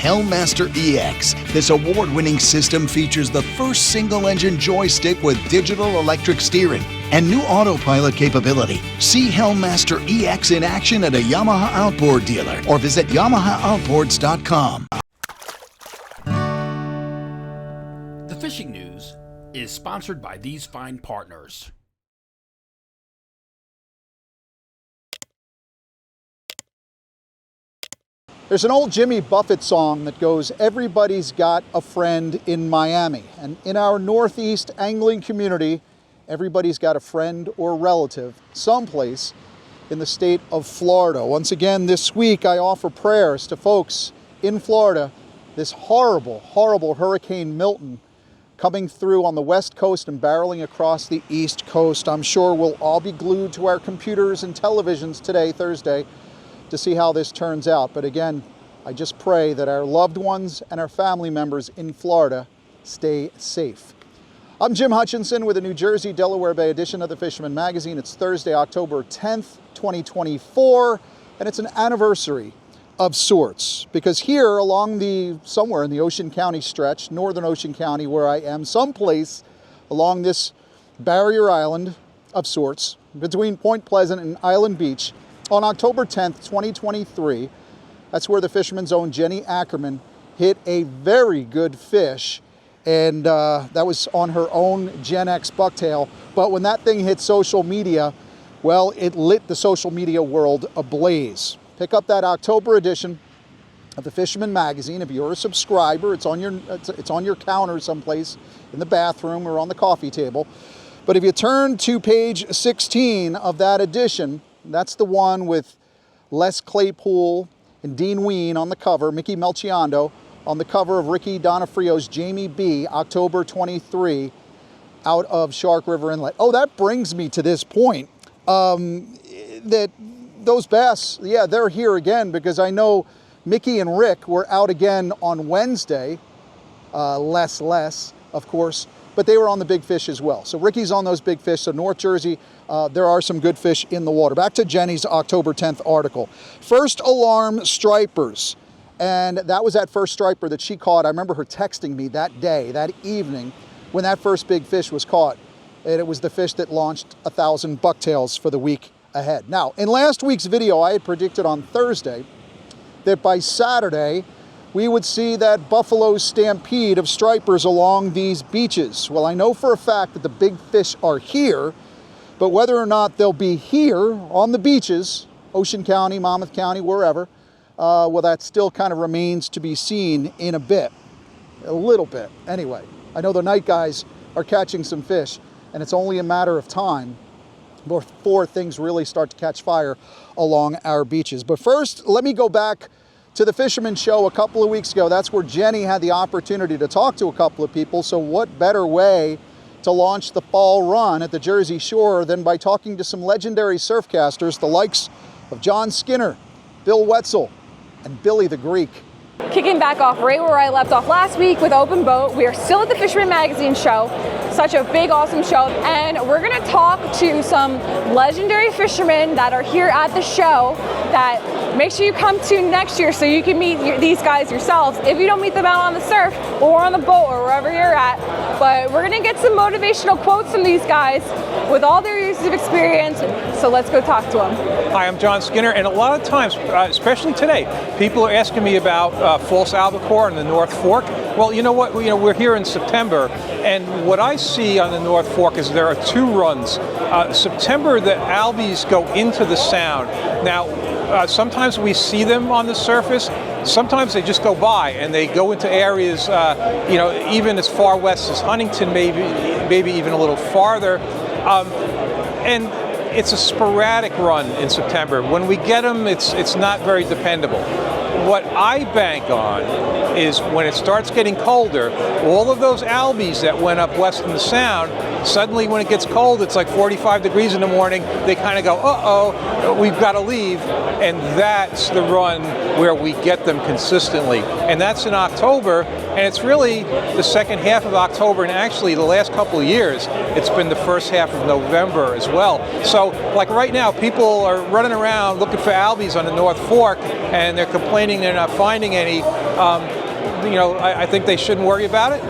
Hellmaster EX. This award-winning system features the first single-engine joystick with digital electric steering and new autopilot capability. See Hellmaster EX in action at a Yamaha Outboard dealer or visit YamahaOutboards.com. The Fishing News is sponsored by these fine partners. There's an old Jimmy Buffett song that goes, "Everybody's got a friend in Miami." And in our Northeast angling community, everybody's got a friend or relative someplace in the state of Florida. Once again, this week, I offer prayers to folks in Florida. This horrible, horrible Hurricane Milton coming through on the West Coast and barreling across the East Coast. I'm sure we'll all be glued to our computers and televisions today, Thursday, to see how this turns out. But again, I just pray that our loved ones and our family members in Florida stay safe. I'm Jim Hutchinson with a New Jersey, Delaware Bay edition of the Fisherman magazine. It's Thursday, October 10th, 2024, and it's an anniversary of sorts, because here along somewhere in the Ocean County stretch, northern Ocean County where I am, someplace along this barrier island of sorts, between Point Pleasant and Island Beach, on October 10th, 2023, that's where the Fisherman's own Jenny Ackerman hit a very good fish, and that was on her own Gen X bucktail. But when that thing hit social media, well, it lit the social media world ablaze. Pick up that October edition of the Fisherman magazine. If you're a subscriber, it's on your counter someplace in the bathroom or on the coffee table. But if you turn to page 16 of that edition, that's the one with Les Claypool and Dean Ween on the cover, Mickey Melchiondo on the cover of Ricky Donofrio's Jamie B, October 23, out of Shark River Inlet. Oh, that brings me to this point, that those bass, yeah, they're here again, because I know Mickey and Rick were out again on Wednesday, less, of course, but they were on the big fish as well. So Ricky's on those big fish. So North Jersey, there are some good fish in the water. Back to Jenny's October 10th article. First alarm stripers. And that was that first striper that she caught. I remember her texting me that day, that evening, when that first big fish was caught. And it was the fish that launched 1,000 bucktails for the week ahead. Now, in last week's video, I had predicted on Thursday that by Saturday, we would see that buffalo stampede of stripers along these beaches. Well, I know for a fact that the big fish are here, but whether or not they'll be here on the beaches, Ocean County, Monmouth County, wherever, well, that still kind of remains to be seen in a bit, a little bit. Anyway, I know the night guys are catching some fish, and it's only a matter of time before things really start to catch fire along our beaches. But first, let me go back to the Fisherman Show a couple of weeks ago. That's where Jenny had the opportunity to talk to a couple of people. So what better way to launch the fall run at the Jersey Shore than by talking to some legendary surfcasters, the likes of John Skinner, Bill Wetzel, and Billy the Greek. Kicking back off right where I left off last week with Open Boat. We are still at the Fisherman Magazine show. Such a big, awesome show. And we're gonna talk to some legendary fishermen that are here at the show that make sure you come to next year so you can meet these guys yourselves if you don't meet them out on the surf or on the boat or wherever you're at. But we're gonna get some motivational quotes from these guys with all their years of experience. So let's go talk to them. Hi, I'm John Skinner, and a lot of times, especially today, people are asking me about false albacore in the North Fork. Well, you know what? We're here in September, and what I see on the North Fork is there are two runs. September, the albies go into the Sound. Now, sometimes we see them on the surface. Sometimes they just go by, and they go into areas, even as far west as Huntington, maybe even a little farther. And it's a sporadic run in September. When we get them, it's not very dependable. What I bank on is when it starts getting colder, all of those albies that went up west in the Sound, suddenly when it gets cold, it's like 45 degrees in the morning, they kind of go, uh-oh, we've got to leave. And that's the run where we get them consistently. And that's in October, and it's really the second half of October, and actually the last couple of years, it's been the first half of November as well. So, like right now, people are running around looking for albies on the North Fork, and they're complaining they're not finding any. I think they shouldn't worry about it.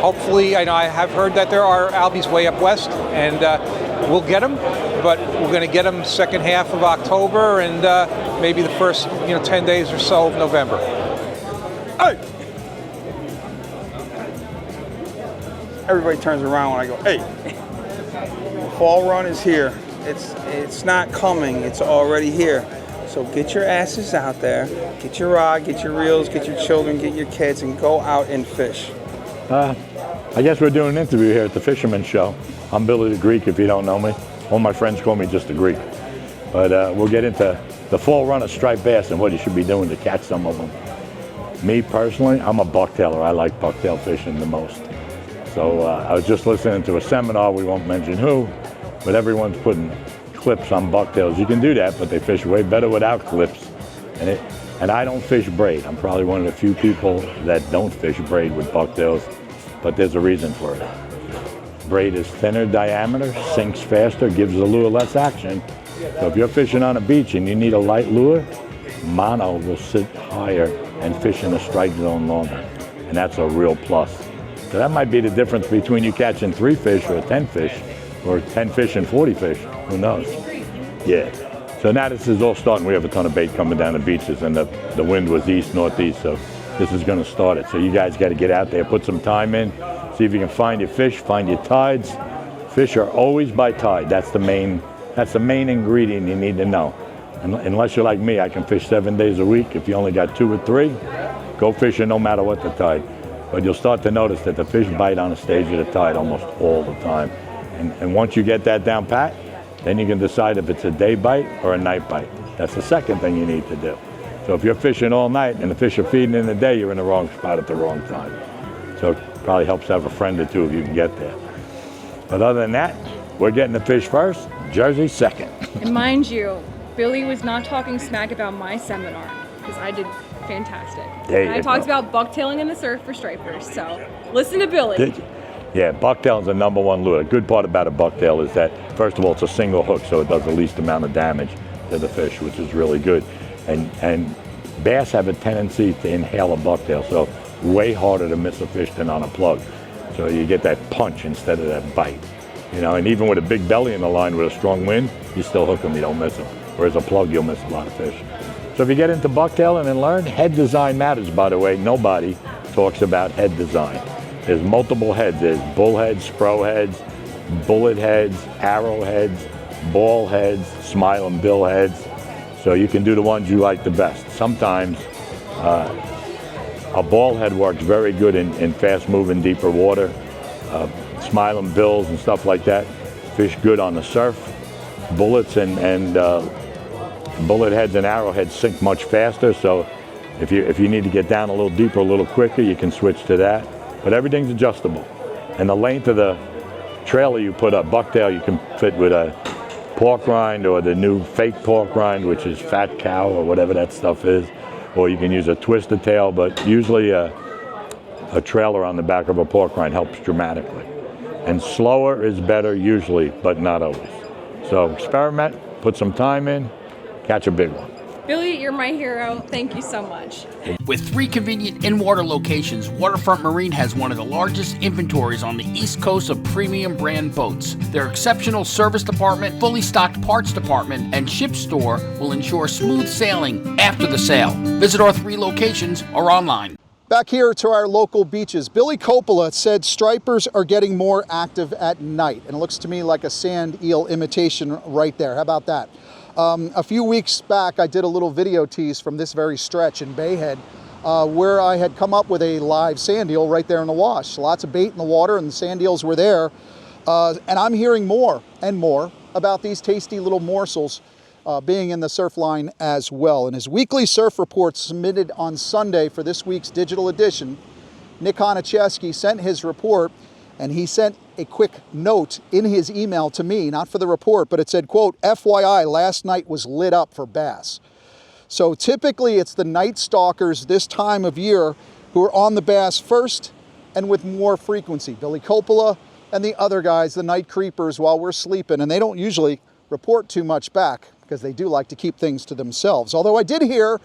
Hopefully, I have heard that there are albies way up west, and we'll get them, but we're going to get them second half of October and maybe the first 10 days or so of November. Hey! Everybody turns around when I go, hey! Fall run is here. It's not coming, it's already here. So get your asses out there, get your rod, get your reels, get your children, get your kids, and go out and fish. I guess we're doing an interview here at the Fisherman show. I'm Billy the Greek, if you don't know me. All my friends call me just the Greek. But we'll get into the fall run of striped bass and what you should be doing to catch some of them. Me personally, I'm a bucktailer. I like bucktail fishing the most. So I was just listening to a seminar, we won't mention who, but everyone's putting clips on bucktails. You can do that, but they fish way better without clips. And I don't fish braid. I'm probably one of the few people that don't fish braid with bucktails, but there's a reason for it. Braid is thinner diameter, sinks faster, gives the lure less action. So if you're fishing on a beach and you need a light lure, mono will sit higher and fish in the strike zone longer. And that's a real plus. So that might be the difference between you catching 3 fish or 10 fish, or 10 fish and 40 fish, who knows? Yeah. So now this is all starting. We have a ton of bait coming down the beaches, and the wind was east, northeast, so this is gonna start it. So you guys gotta get out there, put some time in, see if you can find your fish, find your tides. Fish are always by tide. That's the main ingredient you need to know. Unless you're like me, I can fish 7 days a week. If you only got 2 or 3, go fishing no matter what the tide. But you'll start to notice that the fish bite on the stage of the tide almost all the time. And once you get that down pat, then you can decide if it's a day bite or a night bite. That's the second thing you need to do. So if you're fishing all night and the fish are feeding in the day, you're in the wrong spot at the wrong time. So it probably helps to have a friend or two if you can get there. But other than that, we're getting the fish first, Jersey second. And mind you, Billy was not talking smack about my seminar, because I did fantastic. There and I you talked go. about bucktailing in the surf for stripers, so listen to Billy. Did you? Yeah, bucktail is the #1 lure. The good part about a bucktail is that, first of all, it's a single hook, so it does the least amount of damage to the fish, which is really good. And bass have a tendency to inhale a bucktail, so way harder to miss a fish than on a plug. So you get that punch instead of that bite. And even with a big belly in the line with a strong wind, you still hook them, you don't miss them. Whereas a plug, you'll miss a lot of fish. So if you get into bucktailing and learn, head design matters, by the way. Nobody talks about head design. There's multiple heads. There's bull heads, spro heads, bullet heads, arrow heads, ball heads, smile and bill heads. So you can do the ones you like the best. Sometimes a ball head works very good in fast-moving, deeper water. Smile and bills and stuff like that fish good on the surf. Bullets and bullet heads and arrowheads sink much faster. So if you need to get down a little deeper, a little quicker, you can switch to that. But everything's adjustable. And the length of the trailer you put up, bucktail, you can fit with a pork rind or the new fake pork rind, which is fat cow or whatever that stuff is. Or you can use a twisted tail, but usually a trailer on the back of a pork rind helps dramatically. And slower is better usually, but not always. So experiment, put some time in, catch a big one. Billy, you're my hero. Thank you so much. With 3 convenient in-water locations, Waterfront Marine has one of the largest inventories on the East Coast of premium brand boats. Their exceptional service department, fully stocked parts department, and ship store will ensure smooth sailing after the sale. Visit our 3 locations or online. Back here to our local beaches, Billy Coppola said stripers are getting more active at night. And it looks to me like a sand eel imitation right there. How about that? A few weeks back, I did a little video tease from this very stretch in Bayhead where I had come up with a live sand eel right there in the wash. Lots of bait in the water and the sand eels were there. And I'm hearing more and more about these tasty little morsels being in the surf line as well. In his weekly surf report submitted on Sunday for this week's digital edition, Nick Honicheski sent his report, and he sent a quick note in his email to me, not for the report, but it said, quote, FYI, last night was lit up for bass. So typically it's the night stalkers this time of year who are on the bass first and with more frequency. Billy Coppola and the other guys, the night creepers while we're sleeping, and they don't usually report too much back because they do like to keep things to themselves. Although I did hear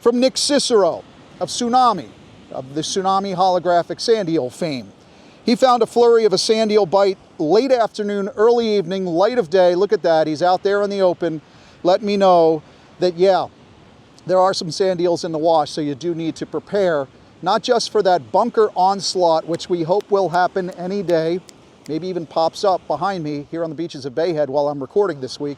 from Nick Cicero of Tsunami, of the Tsunami holographic sand eel fame. He found a flurry of a sand eel bite late afternoon, early evening, light of day. Look at that, he's out there in the open. Let me know that, yeah, there are some sand eels in the wash, so you do need to prepare, not just for that bunker onslaught, which we hope will happen any day, maybe even pops up behind me here on the beaches of Bayhead while I'm recording this week.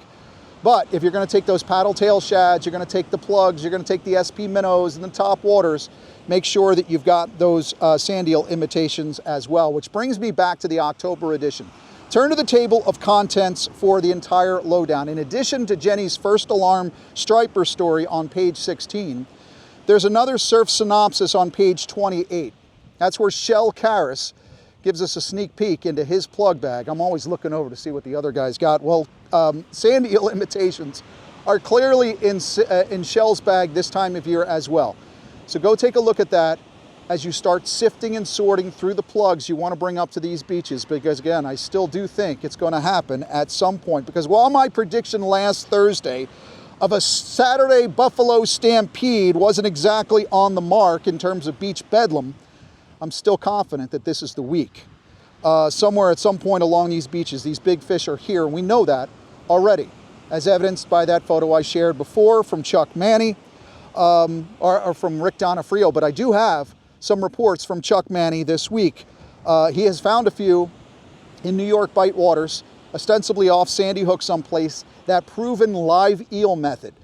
But if you're gonna take those paddle tail shads, you're gonna take the plugs, you're gonna take the SP minnows and the top waters, make sure that you've got those sand eel imitations as well, which brings me back to the October edition. Turn to the table of contents for the entire lowdown. In addition to Jenny's first alarm striper story on page 16, there's another surf synopsis on page 28. That's where Shell Karras gives us a sneak peek into his plug bag. I'm always looking over to see what the other guys got. Well, sand eel imitations are clearly in Shell's bag this time of year as well. So go take a look at that as you start sifting and sorting through the plugs you want to bring up to these beaches, because again, I still do think it's going to happen at some point, because while my prediction last Thursday of a Saturday Buffalo stampede wasn't exactly on the mark in terms of beach bedlam, I'm still confident that this is the week. Somewhere at some point along these beaches, these big fish are here, and we know that already, as evidenced by that photo I shared before from Chuck Manny, or from Rick Donofrio, but I do have some reports from Chuck Manny this week. He has found a few in New York bite waters, ostensibly off Sandy Hook someplace, that proven live eel method.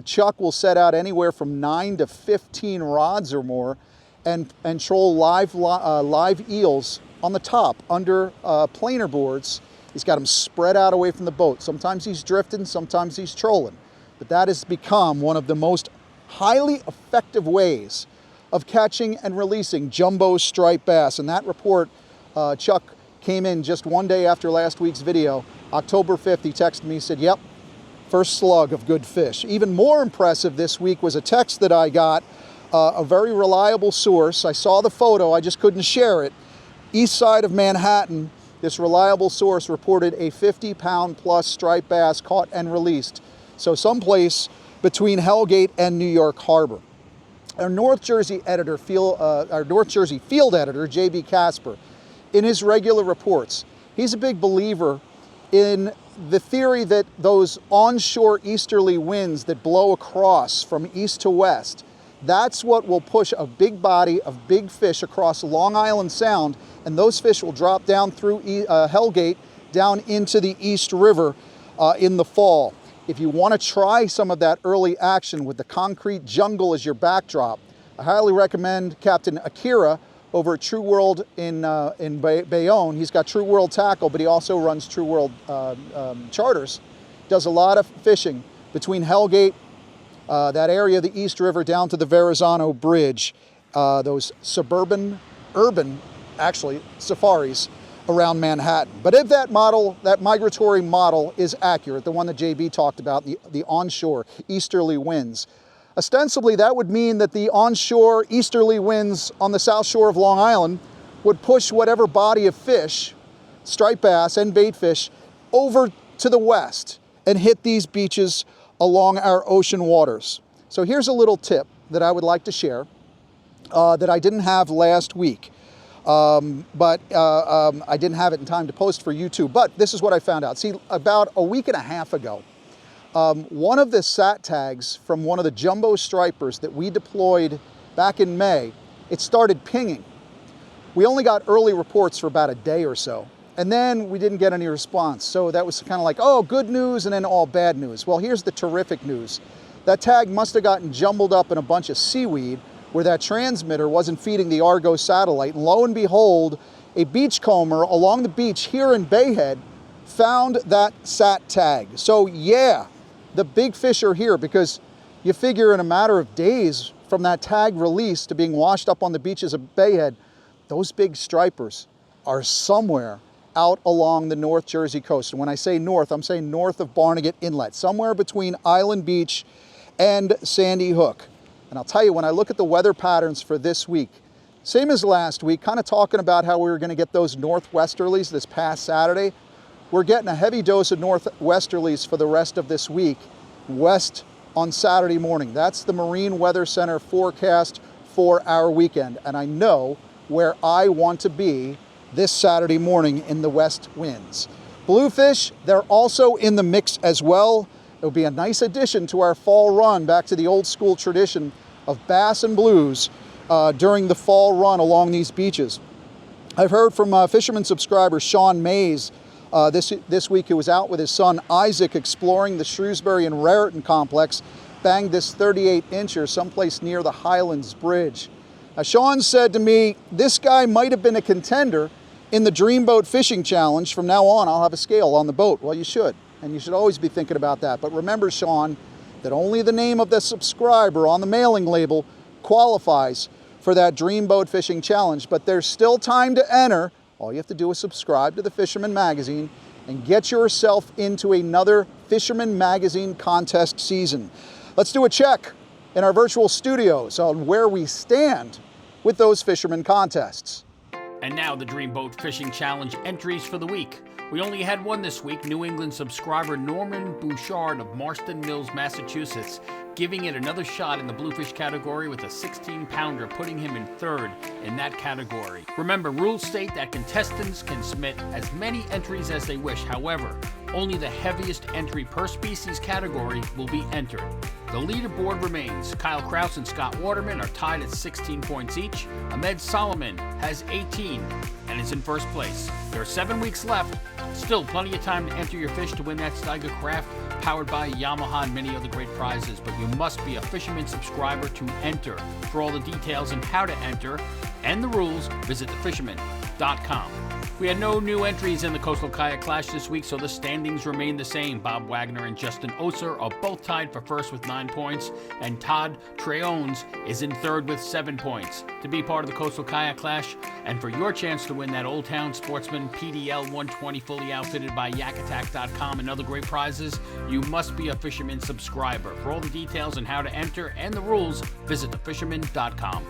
Chuck will set out anywhere from 9 to 15 rods or more and troll live eels on the top under planer boards. He's got them spread out away from the boat. Sometimes he's drifting, sometimes he's trolling. But that has become one of the most highly effective ways of catching and releasing jumbo striped bass. And that report, Chuck came in just one day after last week's video, October 5th. He texted me, he said, yep, first slug of good fish. Even more impressive this week was a text that I got, a very reliable source. I saw the photo, I just couldn't share it. East side of Manhattan, this reliable source reported a 50-pound plus striped bass caught and released. So someplace between Hellgate and New York Harbor. Our North Jersey field editor, J.B. Casper, in his regular reports, he's a big believer in the theory that those onshore easterly winds that blow across from east to west, that's what will push a big body of big fish across Long Island Sound, and those fish will drop down through Hellgate down into the East River in the fall. If you want to try some of that early action with the concrete jungle as your backdrop, I highly recommend Captain Akira over at True World in Bayonne. He's got True World Tackle, but he also runs True World charters. Does a lot of fishing between Hellgate, that area of the East River, down to the Verrazano Bridge, those urban safaris around Manhattan. But if that model, that migratory model is accurate, the one that JB talked about, the onshore easterly winds, ostensibly that would mean that the onshore easterly winds on the south shore of Long Island would push whatever body of fish, striped bass and bait fish, over to the west and hit these beaches along our ocean waters. So here's a little tip that I would like to share that I didn't have last week. I didn't have it in time to post for YouTube, but this is what I found out. See, about a week and a half ago, one of the sat tags from one of the jumbo stripers that we deployed back in May, it started pinging. We only got early reports for about a day or so, and then we didn't get any response. So that was kind of like, oh, good news, and then all bad news. Well, here's the terrific news. That tag must have gotten jumbled up in a bunch of seaweed where that transmitter wasn't feeding the Argo satellite. And lo and behold, a beachcomber along the beach here in Bayhead found that sat tag. So yeah, the big fish are here, because you figure in a matter of days from that tag release to being washed up on the beaches of Bayhead, those big stripers are somewhere out along the North Jersey coast. And when I say north, I'm saying north of Barnegat Inlet, somewhere between Island Beach and Sandy Hook. And I'll tell you, when I look at the weather patterns for this week, same as last week, kind of talking about how we were going to get those northwesterlies this past Saturday, we're getting a heavy dose of northwesterlies for the rest of this week, west on Saturday morning. That's the Marine Weather Center forecast for our weekend. And I know where I want to be this Saturday morning in the west winds. Bluefish, they're also in the mix as well. It'll be a nice addition to our fall run, back to the old school tradition of bass and blues during the fall run along these beaches. I've heard from Fisherman subscriber Sean Mays this week, who was out with his son Isaac exploring the Shrewsbury and Raritan complex, banged this 38-incher someplace near the Highlands Bridge. Sean said to me, this guy might have been a contender in the Dreamboat Fishing Challenge. From now on, I'll have a scale on the boat. Well, you should, and you should always be thinking about that. But remember, Sean, that only the name of the subscriber on the mailing label qualifies for that Dreamboat Fishing Challenge. But there's still time to enter. All you have to do is subscribe to the Fisherman magazine and get yourself into another Fisherman magazine contest season. Let's do a check in our virtual studios on where we stand with those Fisherman contests. And now the Dreamboat Fishing Challenge entries for the week. We only had one this week. New England subscriber Norman Bouchard of Marston Mills, Massachusetts, giving it another shot in the bluefish category with a 16-pounder, putting him in third in that category. Remember, rules state that contestants can submit as many entries as they wish. However, only the heaviest entry per species category will be entered. The leaderboard remains. Kyle Kraus and Scott Waterman are tied at 16 points each. Ahmed Solomon has 18 and is in first place. There are 7 weeks left. Still plenty of time to enter your fish to win that Steiger Craft powered by Yamaha and many other great prizes, but you must be a Fisherman subscriber to enter. For all the details on how to enter and the rules, visit thefisherman.com. We had no new entries in the Coastal Kayak Clash this week, so the standings remain the same. Bob Wagner and Justin Oser are both tied for first with 9 points, and Todd Treones is in third with 7 points. To be part of the Coastal Kayak Clash, and for your chance to win that Old Town Sportsman PDL 120 fully outfitted by YakAttack.com and other great prizes, you must be a Fisherman subscriber. For all the details on how to enter and the rules, visit thefisherman.com.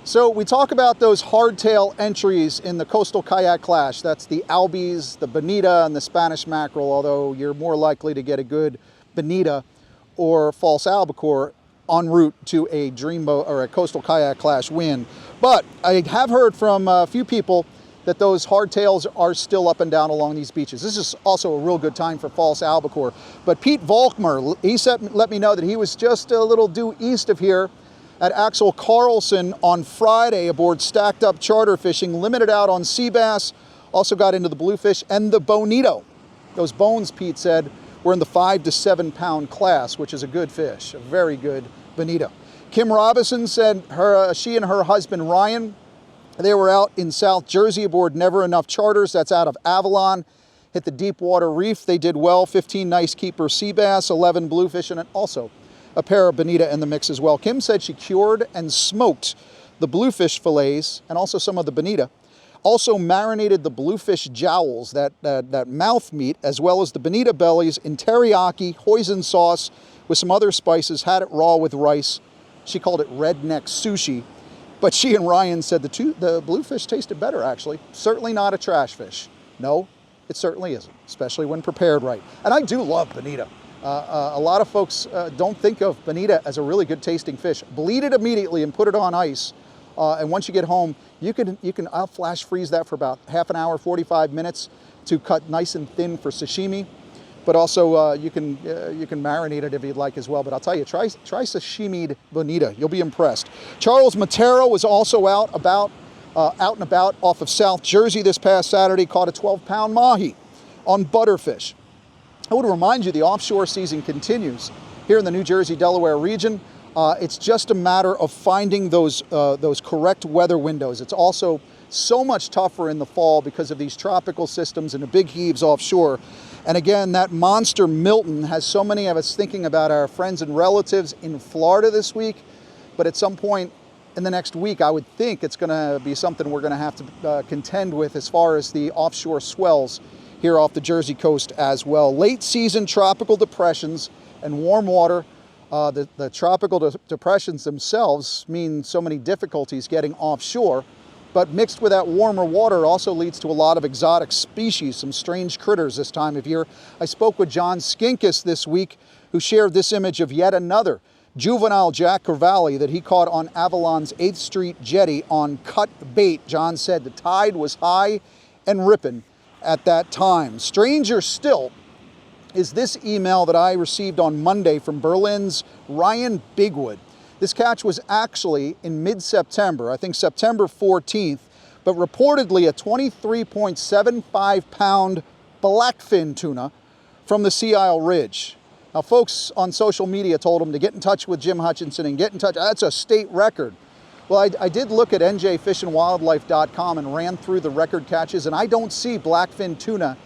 So we talk about those hardtail entries in the Coastal Kayak Clash. That's the albies, the bonita, and the Spanish mackerel, although you're more likely to get a good bonita or false albacore en route to a Dreamboat or a Coastal Kayak Clash win. But I have heard from a few people that those hardtails are still up and down along these beaches. This is also a real good time for false albacore. But Pete Volkmer, let me know that he was just a little due east of here at Axel Carlson on Friday aboard Stacked Up Charter Fishing, limited out on sea bass, also got into the bluefish and the bonito. Those bones, Pete said, were in the 5 to 7 pound class, which is a good fish, a very good bonito. Kim Robinson said she and her husband Ryan, they were out in South Jersey aboard Never Enough Charters, that's out of Avalon, hit the Deepwater Reef. They did well, 15 nice keeper sea bass, 11 bluefish, and also a pair of bonita in the mix as well. Kim said she cured and smoked the bluefish fillets and also some of the bonita. Also marinated the bluefish jowls, that mouth meat, as well as the bonita bellies in teriyaki, hoisin sauce with some other spices, had it raw with rice. She called it redneck sushi. But she and Ryan said the bluefish tasted better, actually. Certainly not a trash fish. No, it certainly isn't, especially when prepared right. And I do love bonita. A lot of folks don't think of bonita as a really good tasting fish. Bleed it immediately and put it on ice. And once you get home, I'll flash freeze that for about half an hour, 45 minutes to cut nice and thin for sashimi. But also you can marinate it if you'd like as well. But I'll tell you, try sashimi'd bonita. You'll be impressed. Charles Matero was also out and about off of South Jersey this past Saturday, caught a 12-pound mahi on butterfish. I would remind you the offshore season continues here in the New Jersey, Delaware region. It's just a matter of finding those correct weather windows. It's also so much tougher in the fall because of these tropical systems and the big heaves offshore. And again, that monster Milton has so many of us thinking about our friends and relatives in Florida this week. But at some point in the next week, I would think it's going to be something we're going to have to contend with as far as the offshore swells here off the Jersey coast as well. Late season tropical depressions and warm water The tropical depressions themselves mean so many difficulties getting offshore, but mixed with that warmer water also leads to a lot of exotic species, some strange critters this time of year. I spoke with John Skinkis this week, who shared this image of yet another juvenile Jack Crevalle that he caught on Avalon's 8th Street jetty on cut bait. John said the tide was high and ripping at that time. Stranger still is this email that I received on Monday from Berlin's Ryan Bigwood. This catch was actually in mid-September, I think September 14th, but reportedly a 23.75 pound blackfin tuna from the Sea Isle Ridge. Now, folks on social media told him to get in touch with Jim Hutchinson and get in touch. That's a state record. Well, I did look at njfishandwildlife.com and ran through the record catches, and I don't see blackfin tuna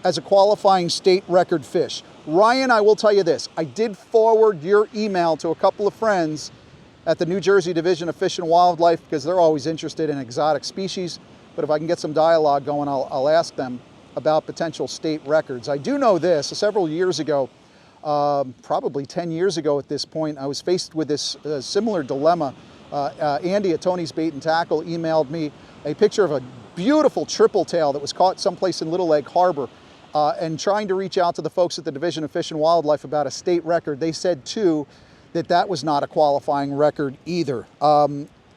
as a qualifying state record fish. Ryan, I will tell you this. I did forward your email to a couple of friends at the New Jersey Division of Fish and Wildlife because they're always interested in exotic species. But if I can get some dialogue going, I'll ask them about potential state records. I do know this. Several years ago, probably 10 years ago at this point, I was faced with this similar dilemma. Andy at Tony's Bait and Tackle emailed me a picture of a beautiful triple tail that was caught someplace in Little Lake Harbor. And trying to reach out to the folks at the Division of Fish and Wildlife about a state record. They said, too, that was not a qualifying record either.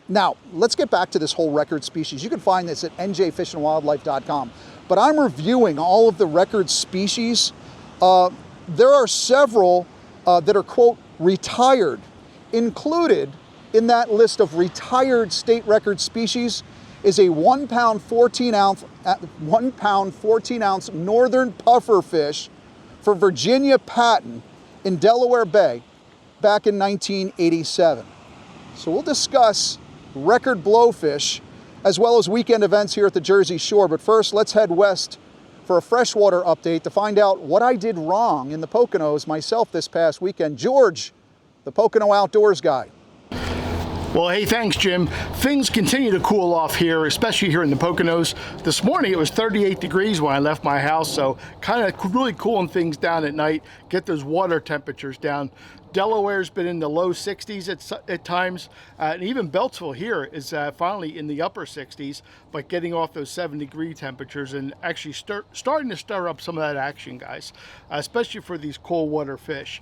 Now, let's get back to this whole record species. You can find this at njfishandwildlife.com. But I'm reviewing all of the record species. There are several that are, quote, retired. Included in that list of retired state record species is a 1 pound 14 ounce northern puffer fish for Virginia Patton in Delaware Bay back in 1987. So we'll discuss record blowfish as well as weekend events here at the Jersey Shore. But first, let's head west for a freshwater update to find out what I did wrong in the Poconos myself this past weekend. George, the Pocono Outdoors guy. Well, hey, thanks, Jim. Things continue to cool off here, especially here in the Poconos. This morning it was 38 degrees when I left my house, so kind of really cooling things down at night, get those water temperatures down. Delaware's been in the low 60s at times, and even Beltsville here is finally in the upper 60s, but getting off those 7-degree temperatures and actually starting to stir up some of that action, guys, especially for these cold water fish.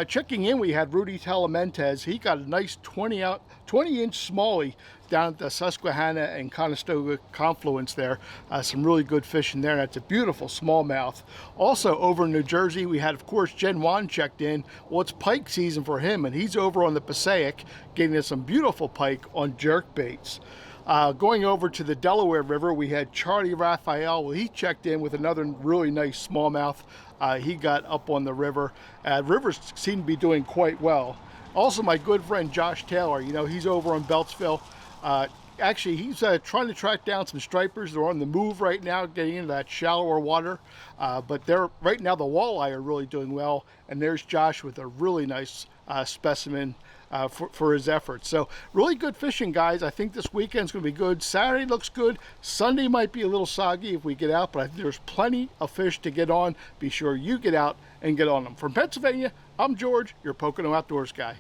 Checking in, we had Rudy Talamentes. He got a nice 20-inch smallie down at the Susquehanna and Conestoga confluence there. Some really good fish in there. That's a beautiful smallmouth. Also over in New Jersey, we had, of course, Jen Wan checked in. Well, it's pike season for him, and he's over on the Passaic getting us some beautiful pike on jerk baits. Going over to the Delaware River, we had Charlie Raphael. Well, he checked in with another really nice smallmouth. He got up on the river. Rivers seem to be doing quite well. Also, my good friend Josh Taylor, he's over on Beltsville. Actually, he's trying to track down some stripers. They're on the move right now, getting into that shallower water. But right now, the walleye are really doing well. And there's Josh with a really nice specimen for his efforts. So really good fishing, guys. I think this weekend's going to be good. Saturday looks good. Sunday might be a little soggy if we get out, but I think there's plenty of fish to get on. Be sure you get out and get on them. From Pennsylvania, I'm George, your Pocono Outdoors guy.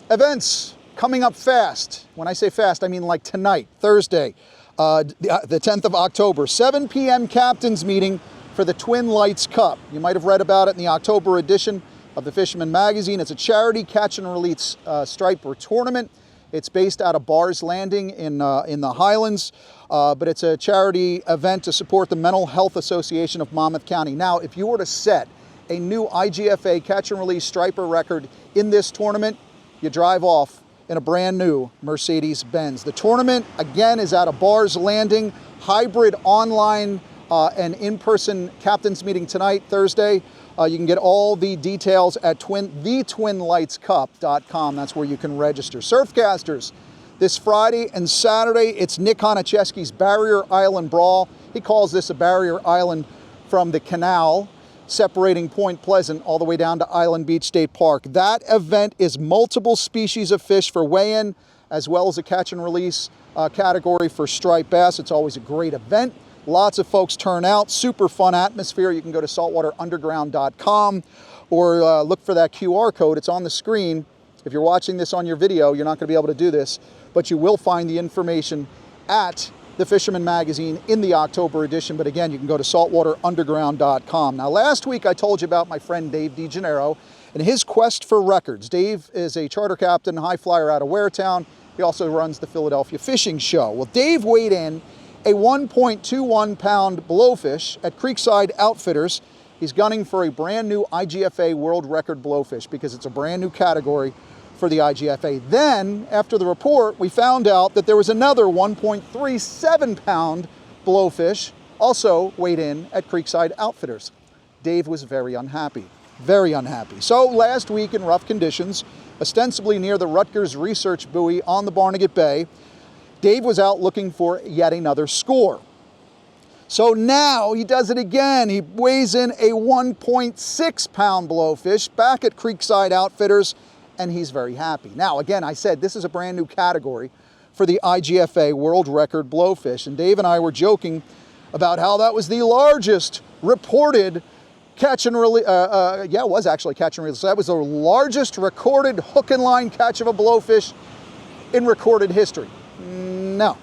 Events coming up fast. When I say fast, I mean like tonight, Thursday, the 10th of October, 7 p.m. captain's meeting for the Twin Lights Cup. You might have read about it in the October edition of the Fisherman magazine. It's a charity catch and release striper tournament. It's based out of Barrs Landing in the Highlands, but it's a charity event to support the Mental Health Association of Monmouth County. Now, if you were to set a new IGFA catch and release striper record in this tournament, you drive off in a brand new Mercedes-Benz. The tournament, again, is at a Bars Landing, hybrid online and in-person captains meeting tonight, Thursday. You can get all the details at thetwinlightscup.com. That's where you can register. Surfcasters, this Friday and Saturday, it's Nick Honachewski's Barrier Island Brawl. He calls this a barrier island from the canal separating Point Pleasant all the way down to Island Beach State Park. That event is multiple species of fish for weigh-in, as well as a catch and release category for striped bass. It's always a great event. Lots of folks turn out, super fun atmosphere. You can go to saltwaterunderground.com or look for that QR code. It's on the screen. If you're watching this on your video, you're not going to be able to do this, but you will find the information at the Fisherman magazine in the October edition. But again, you can go to saltwaterunderground.com. Now, last week I told you about my friend Dave DeGennaro and his quest for records. Dave is a charter captain, high flyer out of Waretown. He also runs the Philadelphia Fishing Show. Well, Dave weighed in a 1.21 pound blowfish at Creekside Outfitters. He's gunning for a brand new IGFA world record blowfish because it's a brand new category for the IGFA. Then, after the report, we found out that there was another 1.37 pound blowfish also weighed in at Creekside Outfitters. Dave was very unhappy. Very unhappy. So last week in rough conditions, ostensibly near the Rutgers Research Buoy on the Barnegat Bay, Dave was out looking for yet another score. So now he does it again. He weighs in a 1.6 pound blowfish back at Creekside Outfitters, and he's very happy. Now, again, I said this is a brand new category for the IGFA World Record Blowfish, and Dave and I were joking about how that was the largest reported catch and release. Yeah, it was actually catch and release. That was the largest recorded hook and line catch of a blowfish in recorded history. No,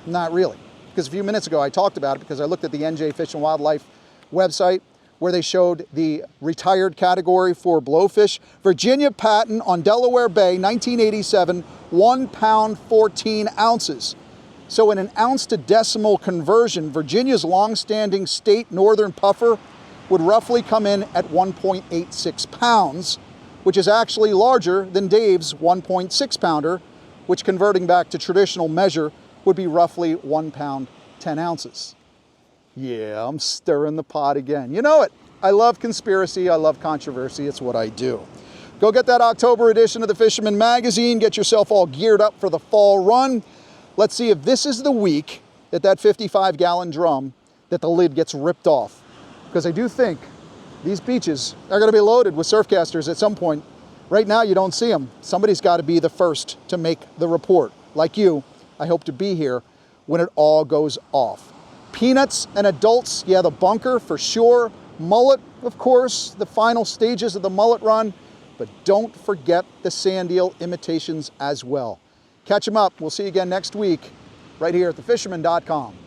not really. Because a few minutes ago I talked about it because I looked at the NJ Fish and Wildlife website where they showed the retired category for blowfish. Virginia Patton on Delaware Bay, 1987, 1 pound 14 ounces. So in an ounce to decimal conversion, Virginia's long-standing state northern puffer would roughly come in at 1.86 pounds, which is actually larger than Dave's 1.6 pounder, which converting back to traditional measure would be roughly 1 pound 10 ounces. Yeah, I'm stirring the pot again. You know it. I love conspiracy. I love controversy. It's what I do. Go get that October edition of the Fisherman magazine. Get yourself all geared up for the fall run. Let's see if this is the week that 55-gallon drum, that the lid gets ripped off. Because I do think these beaches are going to be loaded with surfcasters at some point. Right now, you don't see them. Somebody's got to be the first to make the report. Like you, I hope to be here when it all goes off. Peanuts and adults, yeah, the bunker for sure. Mullet, of course, the final stages of the mullet run. But don't forget the sand eel imitations as well. Catch them up. We'll see you again next week right here at thefisherman.com.